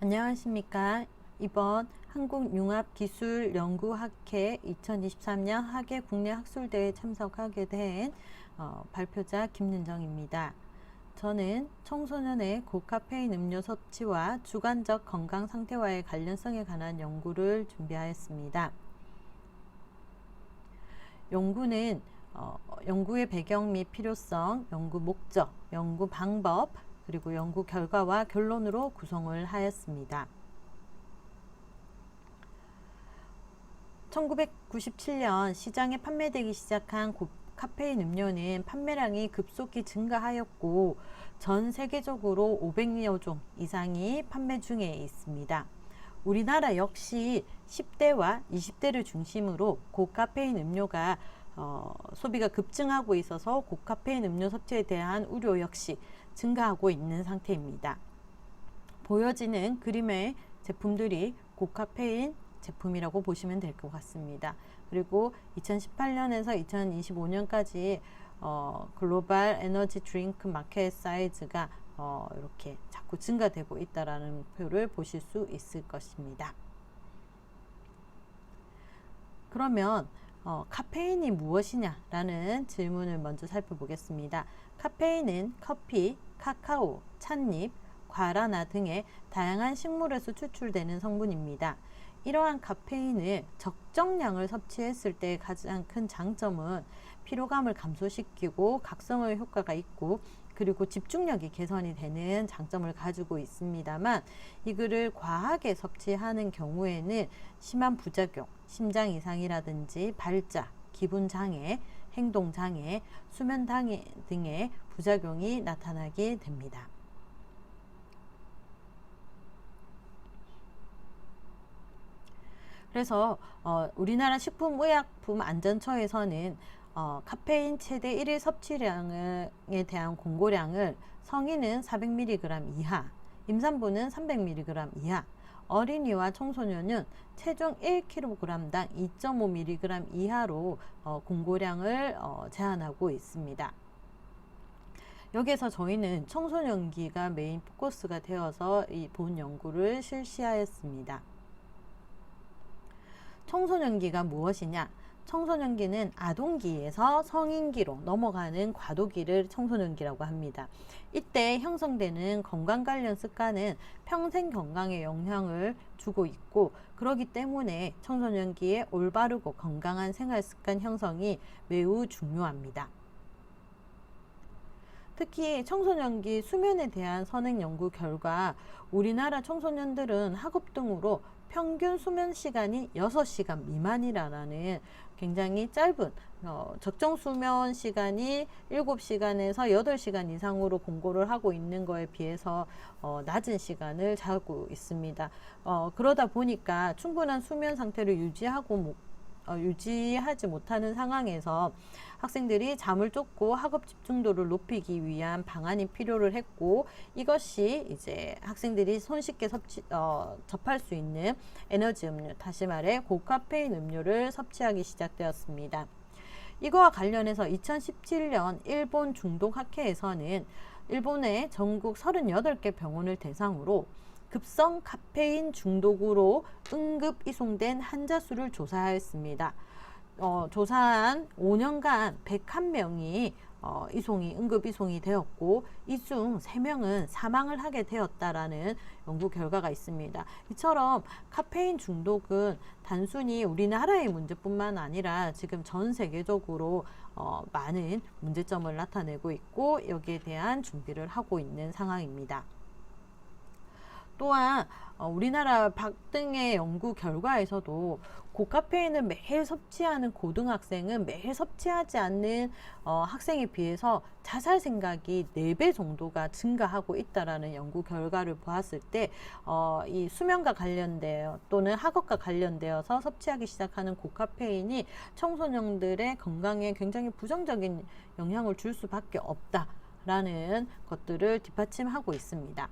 안녕하십니까. 이번 한국융합기술연구학회 2023년 학예 국내 학술대회에 참석하게 된 발표자 김윤정입니다. 저는 청소년의 고카페인 음료 섭취와 주관적 건강 상태와의 관련성에 관한 연구를 준비하였습니다. 연구는 연구의 배경 및 필요성, 연구 목적, 연구 방법, 그리고 연구 결과와 결론으로 구성을 하였습니다. 1997년 시장에 판매되기 시작한 카페인 음료는 판매량이 급속히 증가하였고 전 세계적으로 500여 종 이상이 판매 중에 있습니다. 우리나라 역시 10대와 20대를 중심으로 고카페인 음료가 소비가 급증하고 있어서 고카페인 음료 섭취에 대한 우려 역시 증가하고 있는 상태입니다. 보여지는 그림의 제품들이 고카페인 제품이라고 보시면 될 것 같습니다. 그리고 2018년에서 2025년까지 글로벌 에너지 드링크 마켓 사이즈가 이렇게 자꾸 증가되고 있다라는 표를 보실 수 있을 것입니다. 그러면 카페인이 무엇이냐라는 질문을 먼저 살펴보겠습니다. 카페인은 커피, 카카오, 찻잎, 과라나 등의 다양한 식물에서 추출되는 성분입니다. 이러한 카페인을 적정량을 섭취했을 때 가장 큰 장점은 피로감을 감소시키고 각성의 효과가 있고 그리고 집중력이 개선이 되는 장점을 가지고 있습니다만 이거를 과하게 섭취하는 경우에는 심한 부작용, 심장 이상이라든지 발작, 기분 장애, 행동 장애, 수면 장애 등의 부작용이 나타나게 됩니다. 그래서 우리나라 식품의약품안전처에서는 카페인 최대 1일 섭취량에 대한 공고량을 성인은 400mg 이하, 임산부는 300mg 이하, 어린이와 청소년은 체중 1kg당 2.5mg 이하로 공고량을 제한하고 있습니다. 여기에서 저희는 청소년기가 메인 포커스가 되어서 이 본 연구를 실시하였습니다. 청소년기가 무엇이냐? 청소년기는 아동기에서 성인기로 넘어가는 과도기를 청소년기라고 합니다. 이때 형성되는 건강 관련 습관은 평생 건강에 영향을 주고 있고 그렇기 때문에 청소년기에 올바르고 건강한 생활 습관 형성이 매우 중요합니다. 특히 청소년기 수면에 대한 선행 연구 결과 우리나라 청소년들은 학업 등으로 평균 수면 시간이 6시간 미만이라는 굉장히 짧은 적정 수면 시간이 7시간에서 8시간 이상으로 공고를 하고 있는 거에 비해서 낮은 시간을 자고 있습니다. 그러다 보니까 충분한 수면 상태를 유지하지 못하는 상황에서 학생들이 잠을 쫓고 학업 집중도를 높이기 위한 방안이 필요를 했고 이것이 이제 학생들이 손쉽게 접할 수 있는 에너지 음료, 다시 말해 고카페인 음료를 섭취하기 시작되었습니다. 이거와 관련해서 2017년 일본 중독학회에서는 일본의 전국 38개 병원을 대상으로 급성 카페인 중독으로 응급 이송된 환자 수를 조사하였습니다. 조사한 5년간 101명이 응급 이송이 되었고 이 중 3명은 사망을 하게 되었다라는 연구 결과가 있습니다. 이처럼 카페인 중독은 단순히 우리나라의 문제뿐만 아니라 지금 전 세계적으로 많은 문제점을 나타내고 있고 여기에 대한 준비를 하고 있는 상황입니다. 또한 우리나라 박등의 연구 결과에서도 고카페인을 매일 섭취하는 고등학생은 매일 섭취하지 않는 학생에 비해서 자살 생각이 4배 정도가 증가하고 있다라는 연구 결과를 보았을 때 이 수면과 관련되어 또는 학업과 관련되어서 섭취하기 시작하는 고카페인이 청소년들의 건강에 굉장히 부정적인 영향을 줄 수밖에 없다라는 것들을 뒷받침하고 있습니다.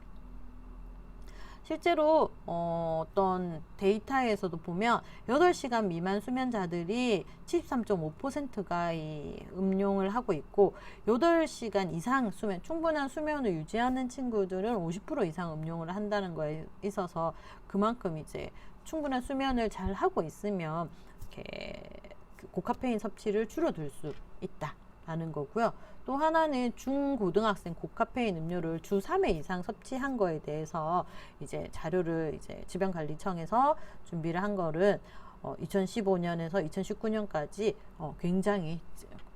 실제로 어떤 데이터에서도 보면 8시간 미만 수면자들이 73.5%가 이 음용을 하고 있고 8시간 이상 수면, 충분한 수면을 유지하는 친구들은 50% 이상 음용을 한다는 거에 있어서 그만큼 이제 충분한 수면을 잘 하고 있으면 이렇게 고카페인 섭취를 줄여들 수 있다라는 거고요. 또 하나는 중고등학생 고카페인 음료를 주 3회 이상 섭취한 거에 대해서 이제 자료를 이제 질병관리청에서 준비를 한 거를 2015년에서 2019년까지 굉장히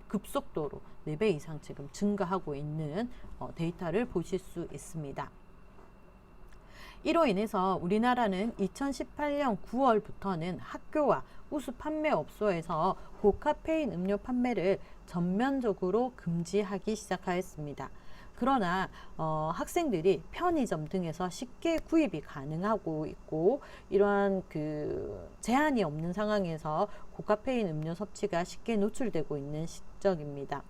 급속도로 4배 이상 지금 증가하고 있는 데이터를 보실 수 있습니다. 이로 인해서 우리나라는 2018년 9월부터는 학교와 우수 판매업소에서 고카페인 음료 판매를 전면적으로 금지하기 시작하였습니다. 그러나 학생들이 편의점 등에서 쉽게 구입이 가능하고 있고 이러한 제한이 없는 상황에서 고카페인 음료 섭취가 쉽게 노출되고 있는 시점입니다.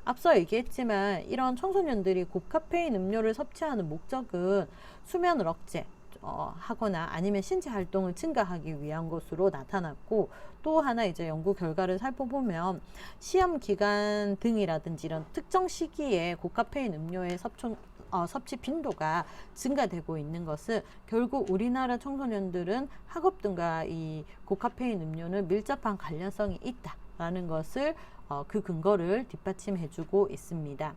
앞서 얘기했지만 이런 청소년들이 고카페인 음료를 섭취하는 목적은 수면을 억제 하거나 아니면 신체 활동을 증가하기 위한 것으로 나타났고 또 하나 이제 연구 결과를 살펴보면 시험 기간 등이라든지 이런 특정 시기에 고카페인 음료의 섭취 빈도가 증가되고 있는 것은 결국 우리나라 청소년들은 학업 등과 이 고카페인 음료는 밀접한 관련성이 있다라는 것을 그 근거를 뒷받침해주고 있습니다.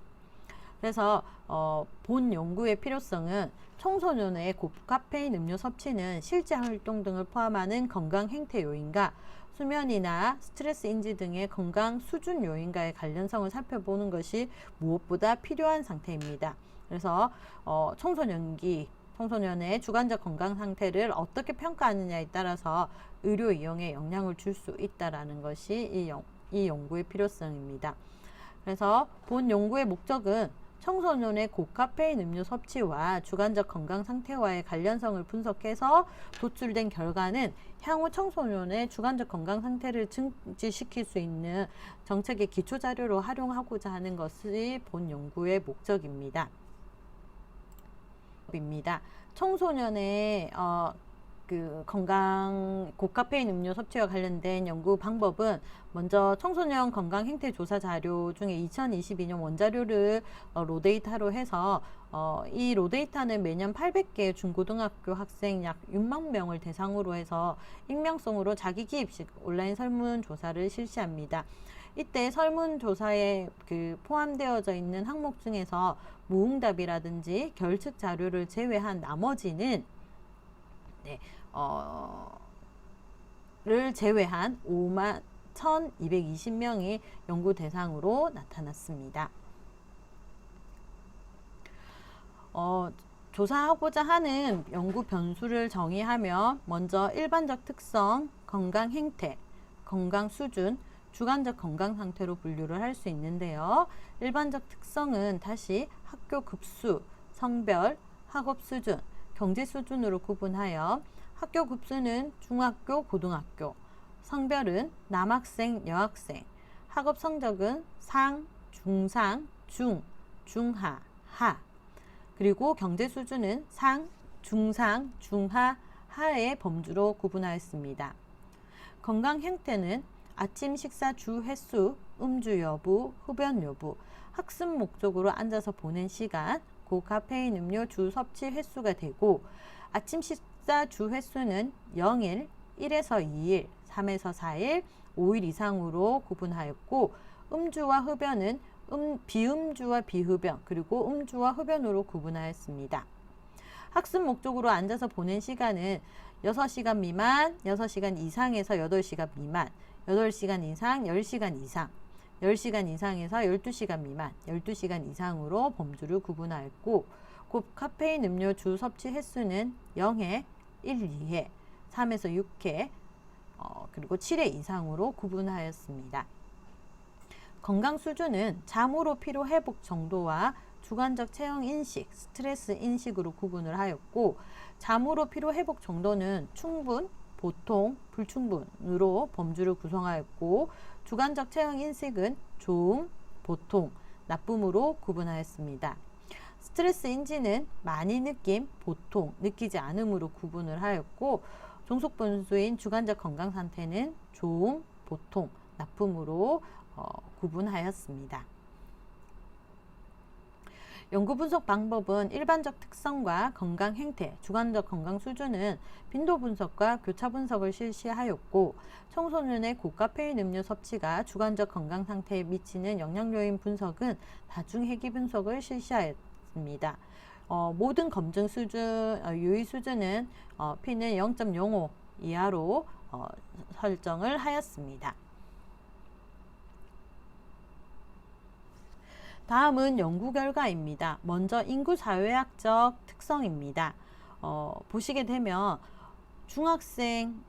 그래서 본 연구의 필요성은 청소년의 고카페인 음료 섭취는 실제 활동 등을 포함하는 건강 행태 요인과 수면이나 스트레스 인지 등의 건강 수준 요인과의 관련성을 살펴보는 것이 무엇보다 필요한 상태입니다. 그래서 청소년의 주관적 건강 상태를 어떻게 평가하느냐에 따라서 의료 이용에 영향을 줄 수 있다라는 것이 이 연구의 필요성입니다. 그래서 본 연구의 목적은 청소년의 고카페인 음료 섭취와 주관적 건강 상태와의 관련성을 분석해서 도출된 결과는 향후 청소년의 주관적 건강 상태를 증진시킬 수 있는 정책의 기초 자료로 활용하고자 하는 것이 본 연구의 목적입니다. 청소년의 고카페인 음료 섭취와 관련된 연구 방법은 먼저 청소년 건강 행태 조사 자료 중에 2022년 원자료를 로데이터로 해서 이 로데이터는 매년 800개 중고등학교 학생 약 6만 명을 대상으로 해서 익명성으로 자기 기입식 온라인 설문조사를 실시합니다. 이때 설문조사에 포함되어져 있는 항목 중에서 무응답이라든지 결측 자료를 제외한 나머지는 를 제외한 5만 1,220명이 연구 대상으로 나타났습니다. 조사하고자 하는 연구 변수를 정의하며 먼저 일반적 특성, 건강 행태, 건강 수준, 주관적 건강 상태로 분류를 할 수 있는데요. 일반적 특성은 다시 학교 급수, 성별, 학업 수준, 경제 수준으로 구분하여 학교 급수는 중학교, 고등학교, 성별은 남학생, 여학생, 학업 성적은 상, 중상, 중, 중하, 하, 그리고 경제 수준은 상, 중상, 중하, 하의 범주로 구분하였습니다. 건강 형태는 아침 식사 주 횟수, 음주 여부, 흡연 여부, 학습 목적으로 앉아서 보낸 시간, 고카페인 음료 주 섭취 횟수가 되고 아침 식사 주 횟수는 0일, 1에서 2일, 3에서 4일, 5일 이상으로 구분하였고 음주와 흡연은 비음주와 비흡연 그리고 음주와 흡연으로 구분하였습니다. 학습 목적으로 앉아서 보낸 시간은 6시간 미만, 6시간 이상에서 8시간 미만, 8시간 이상, 10시간 이상, 10시간 이상에서 12시간 미만, 12시간 이상으로 범주를 구분하였고 고카페인 음료 주 섭취 횟수는 0회, 1, 2회, 3에서 6회, 그리고 7회 이상으로 구분하였습니다. 건강 수준은 잠으로 피로 회복 정도와 주관적 체형 인식, 스트레스 인식으로 구분을 하였고 잠으로 피로 회복 정도는 충분, 보통, 불충분으로 범주를 구성하였고 주관적 체형 인식은 좋음, 보통, 나쁨으로 구분하였습니다. 스트레스 인지는 많이 느낌, 보통, 느끼지 않음으로 구분을 하였고 종속 분수인 주관적 건강 상태는 좋음, 보통, 나쁨으로 구분하였습니다. 연구 분석 방법은 일반적 특성과 건강 행태, 주관적 건강 수준은 빈도 분석과 교차 분석을 실시하였고 청소년의 고카페인 음료 섭취가 주관적 건강 상태에 미치는 영향 요인 분석은 다중회귀 분석을 실시하였습니다. 모든 검증 수준, 유의 수준은 P는 0.05 이하로 설정을 하였습니다. 다음은 연구 결과입니다. 먼저 인구 사회학적 특성입니다. 보시게 되면 중학생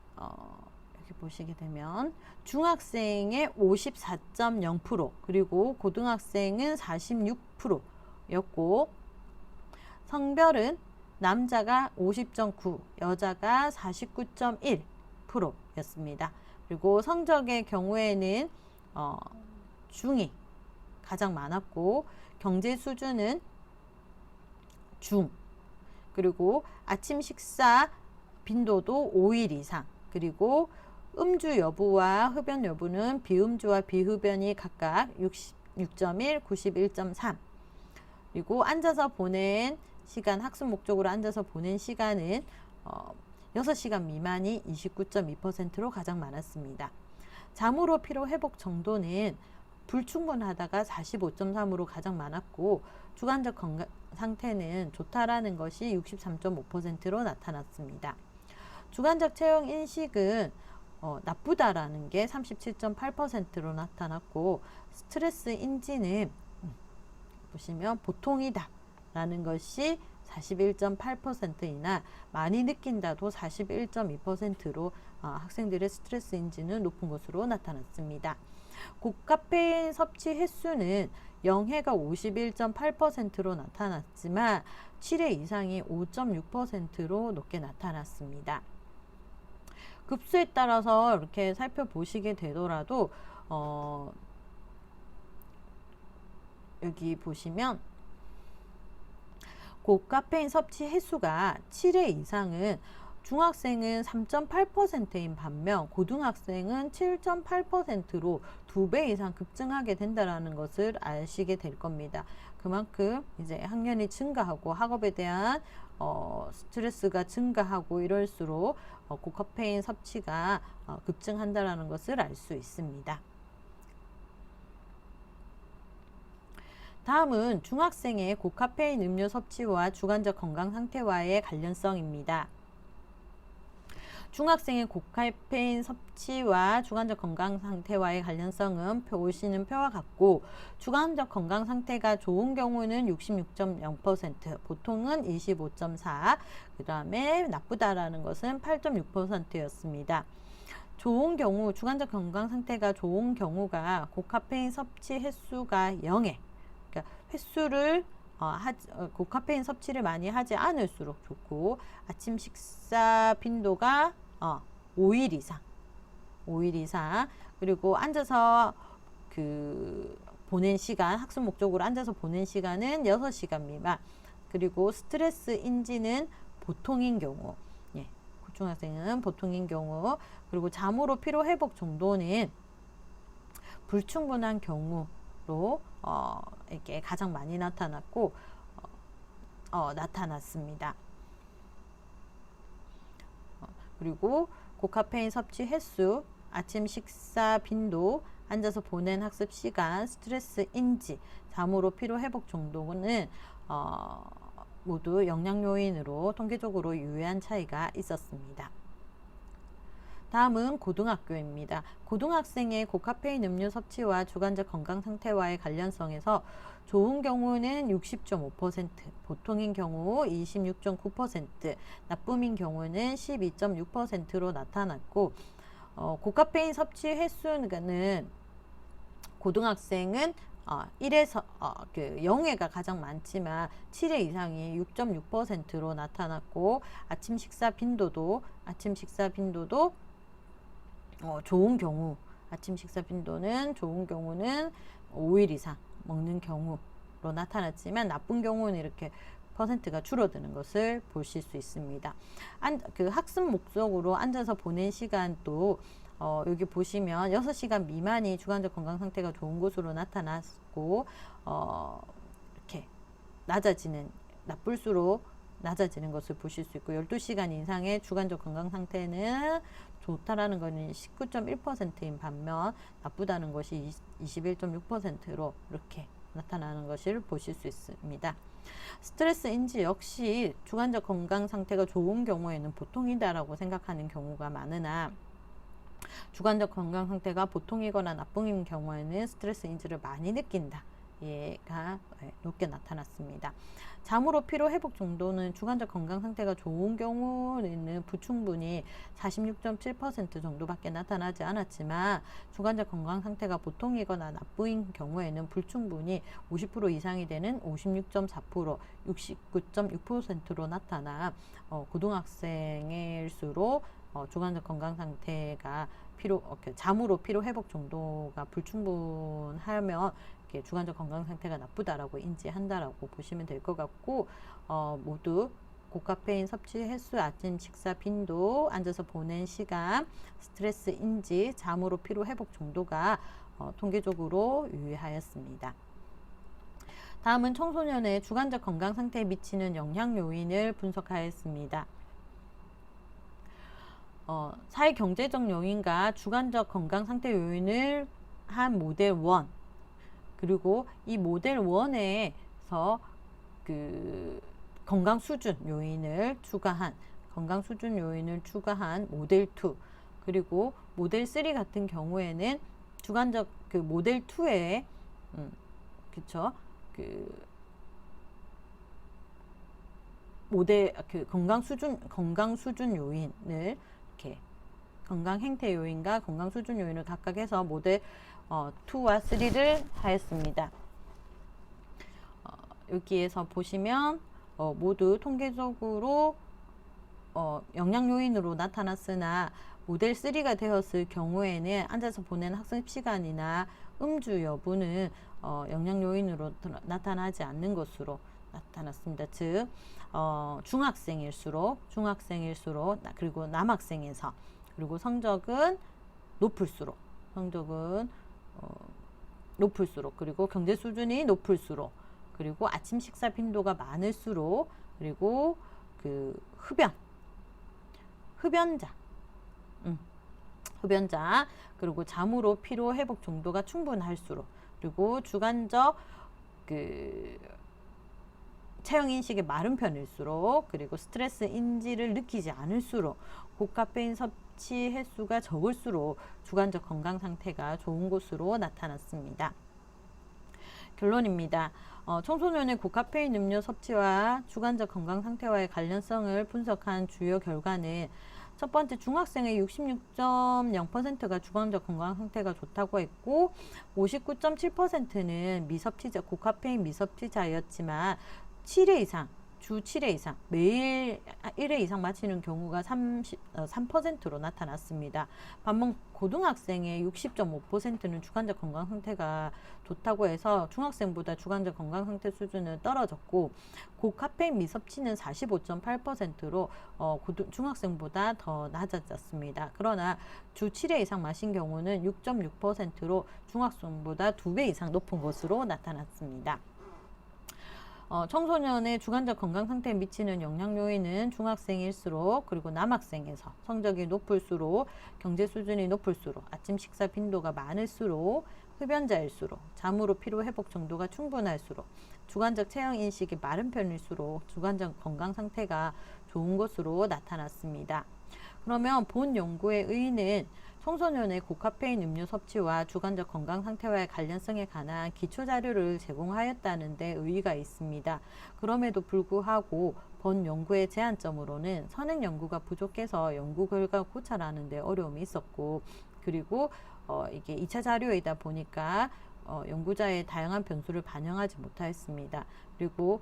이렇게 보시게 되면 중학생의 54.0% 그리고 고등학생은 46%였고 성별은 남자가 50.9, 여자가 49.1%였습니다. 그리고 성적의 경우에는 중이 가장 많았고 경제 수준은 중, 그리고 아침 식사 빈도도 5일 이상, 그리고 음주 여부와 흡연 여부는 비음주와 비흡연이 각각 66.1, 91.3, 그리고 앉아서 보낸 시간, 학습 목적으로 앉아서 보낸 시간은 6시간 미만이 29.2%로 가장 많았습니다. 잠으로 피로 회복 정도는 불충분하다가 45.3으로 가장 많았고 주관적 건강 상태는 좋다라는 것이 63.5%로 나타났습니다. 주관적 체형 인식은 나쁘다라는 게 37.8%로 나타났고 스트레스 인지는 보시면 보통이다 라는 것이 41.8%이나 많이 느낀다도 41.2%로 학생들의 스트레스 인지는 높은 것으로 나타났습니다. 고카페인 섭취 횟수는 영해가 51.8%로 나타났지만 7회 이상이 5.6%로 높게 나타났습니다. 급수에 따라서 이렇게 살펴보시게 되더라도 여기 보시면 고카페인 섭취 횟수가 7회 이상은 중학생은 3.8%인 반면 고등학생은 7.8%로 2배 이상 급증하게 된다는 것을 아시게 될 겁니다. 그만큼 이제 학년이 증가하고 학업에 대한 스트레스가 증가하고 이럴수록 고카페인 섭취가 급증한다는 것을 알 수 있습니다. 다음은 중학생의 고카페인 음료 섭취와 주관적 건강 상태와의 관련성입니다. 중학생의 고카페인 섭취와 주관적 건강 상태와의 관련성은 보시는 표와 같고 주관적 건강 상태가 좋은 경우는 66.0%, 보통은 25.4, 그 다음에 나쁘다라는 것은 8.6%였습니다. 좋은 경우, 주관적 건강 상태가 좋은 경우가 고카페인 섭취 횟수가 0에, 그러니까 횟수를 고카페인 섭취를 많이 하지 않을수록 좋고 아침 식사 빈도가 5일 이상, 그리고 앉아서 보낸 시간, 학습 목적으로 앉아서 보낸 시간은 6시간 미만, 그리고 스트레스 인지는 보통인 경우, 중학생은 보통인 경우, 그리고 잠으로 피로 회복 정도는 불충분한 경우로 이게 가장 많이 나타났고 나타났습니다. 그리고 고카페인 섭취 횟수, 아침 식사 빈도, 앉아서 보낸 학습 시간, 스트레스 인지, 잠으로 피로 회복 정도는 모두 영향 요인으로 통계적으로 유의한 차이가 있었습니다. 다음은 고등학교입니다. 고등학생의 고카페인 음료 섭취와 주관적 건강 상태와의 관련성에서 좋은 경우는 60.5%, 보통인 경우 26.9%, 나쁨인 경우는 12.6%로 나타났고 고카페인 섭취 횟수는 고등학생은 1에서 0회가 가장 많지만 7회 이상이 6.6%로 나타났고 아침 식사 빈도도 좋은 경우, 아침 식사 빈도는 좋은 경우는 5일 이상 먹는 경우로 나타났지만 나쁜 경우는 이렇게 퍼센트가 줄어드는 것을 보실 수 있습니다. 그 학습 목적으로 앉아서 보낸 시간도 여기 보시면 6시간 미만이 주관적 건강 상태가 좋은 것으로 나타났고 이렇게 낮아지는 나쁠수록 낮아지는 것을 보실 수 있고 12시간 이상의 주관적 건강 상태는 좋다라는 것은 19.1%인 반면 나쁘다는 것이 21.6%로 이렇게 나타나는 것을 보실 수 있습니다. 스트레스 인지 역시 주관적 건강 상태가 좋은 경우에는 보통이다라고 생각하는 경우가 많으나 주관적 건강 상태가 보통이거나 나쁨인 경우에는 스트레스 인지를 많이 느낀다. 얘가 높게 나타났습니다. 잠으로 피로 회복 정도는 주관적 건강 상태가 좋은 경우에는 부충분이 46.7% 정도밖에 나타나지 않았지만 주관적 건강 상태가 보통이거나 나쁜 경우에는 불충분이 50% 이상이 되는 56.4%, 69.6%로 나타나 고등학생일수록 주관적 건강 상태가 잠으로 피로 회복 정도가 불충분하면 주관적 건강 상태가 나쁘다라고 인지한다라고 보시면 될 것 같고 모두 고카페인 섭취 횟수, 아침 식사 빈도, 앉아서 보낸 시간, 스트레스 인지, 잠으로 피로 회복 정도가 통계적으로 유의하였습니다. 다음은 청소년의 주관적 건강 상태에 미치는 영향 요인을 분석하였습니다. 사회 경제적 요인과 주관적 건강 상태 요인을 한 모델 1 그리고 이 모델 1에서 그 건강 수준 요인을 추가한 모델 2 그리고 모델 3 같은 경우에는 주관적 그 모델 2에 그쵸 모델 건강 수준 요인을 이렇게 건강 행태 요인과 건강 수준 요인을 각각 해서 모델 2와 3를 하였습니다. 여기에서 보시면 모두 통계적으로 영향 요인으로 나타났으나 모델 3가 되었을 경우에는 앉아서 보낸 학습 시간이나 음주 여부는 영향 요인으로 나타나지 않는 것으로 나타났습니다. 즉 중학생일수록 그리고 남학생에서 그리고 성적은 높을수록 그리고 경제 수준이 높을수록 그리고 아침 식사 빈도가 많을수록 그리고 그 흡연자 그리고 잠으로 피로 회복 정도가 충분할수록 그리고 주관적 체형 인식이 마른 편일수록 그리고 스트레스 인지를 느끼지 않을수록 고카페인 섭취 횟수가 적을수록 주관적 건강 상태가 좋은 것으로 나타났습니다. 결론입니다. 청소년의 고카페인 음료 섭취와 주관적 건강 상태와의 관련성을 분석한 주요 결과는 첫 번째 중학생의 66.0%가 주관적 건강 상태가 좋다고 했고 59.7%는 고카페인 미섭취자였지만 7회 이상 주 7회 이상 매일 1회 이상 마시는 경우가 3%로 나타났습니다. 반면 고등학생의 60.5%는 주관적 건강 상태가 좋다고 해서 중학생보다 주관적 건강 상태 수준은 떨어졌고 고카페인 미섭취는 45.8%로 중학생보다 더 낮아졌습니다. 그러나 주 7회 이상 마신 경우는 6.6%로 중학생보다 2배 이상 높은 것으로 나타났습니다. 청소년의 주관적 건강 상태에 미치는 영향 요인은 중학생일수록 그리고 남학생에서 성적이 높을수록 경제 수준이 높을수록 아침 식사 빈도가 많을수록 흡연자일수록 잠으로 피로 회복 정도가 충분할수록 주관적 체형 인식이 마른 편일수록 주관적 건강 상태가 좋은 것으로 나타났습니다. 그러면 본 연구의 의의는 청소년의 고카페인 음료 섭취와 주관적 건강 상태와의 관련성에 관한 기초 자료를 제공하였다는 데 의의가 있습니다. 그럼에도 불구하고 본 연구의 제한점으로는 선행 연구가 부족해서 연구 결과 고찰하는 데 어려움이 있었고 그리고 이게 2차 자료이다 보니까 연구자의 다양한 변수를 반영하지 못하였습니다. 그리고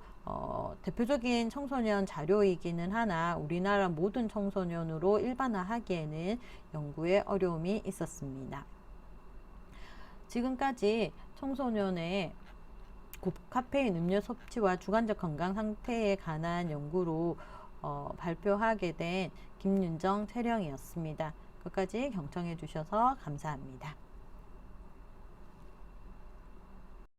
대표적인 청소년 자료이기는 하나 우리나라 모든 청소년으로 일반화하기에는 연구에 어려움이 있었습니다. 지금까지 청소년의 고카페인 음료 섭취와 주관적 건강 상태에 관한 연구로 발표하게 된 김윤정 채령이었습니다. 끝까지 경청해 주셔서 감사합니다.